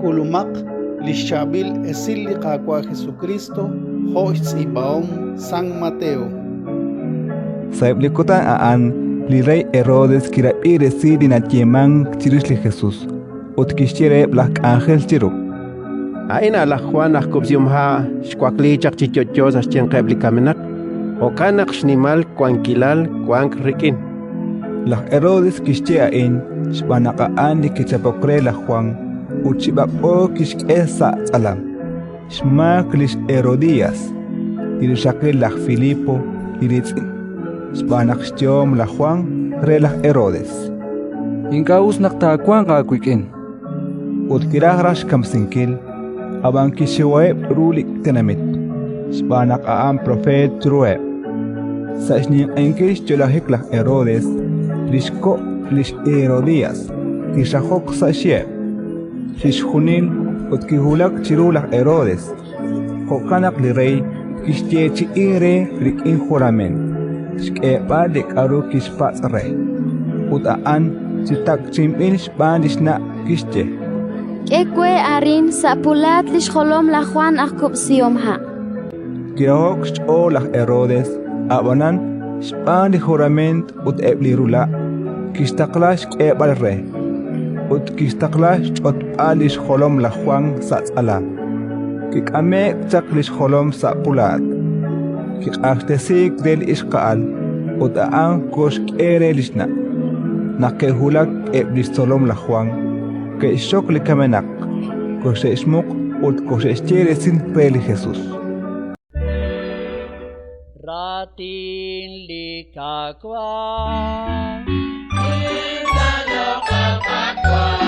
kulumak lishabil esil liqaqua Jesucristo hoits ibaom San Mateo. Saiblikutan aan li rey Herodes kirapire sidi na tieman chirishli Jesús. Utkishire blak ángel chiru. Aina la Juan akubsiumha shkwakli chakchichochos aschen qebli kamenak. Okanak shnimal kwankilal kwank rikin. La Herodes kishche ain shbanaqaan li kichapokre la Juan. Uchibapo kishkesa salam. Shmak lish Herodías. Irishakil la Filipo iritzin. Shbanaqstiom la Juan re la Herodes. Inkaus naktakuan kakuikin. Utkiragrash kamsinkil. Abankishiwae rulik tenamit. Shbanaqaan profet trueb. Sashnin enkish cholahik la Herodes. Lishko lish Herodías. Kishahok sashie. Shishunil utkihulak chirulak Herodes. Hokanak li rey kishchechi ire rikin juramen. Shkeba de karu kishpats rey. Utaan sitak chimpin shbandishna kishche. Ekwe arin sapulat lishkolom la Juan akubsiomha. Kirahok sh'o la Herodes. Abanan shbandi jurament ut eblirula. Kishtaklash kebal rey. Ut kishtaklash chot alish holom la Juan satsala. Kikame chaklish holom sapulat. Kikachtesik del ishkaal. Ut aan kosh kere lishna. Nakehulak eblistolom la Juan. Que shok li kamenak. Koshe shmuk ut koshe shere sin peli Jesús. Ratin likakwa. Intanyo kapakwa.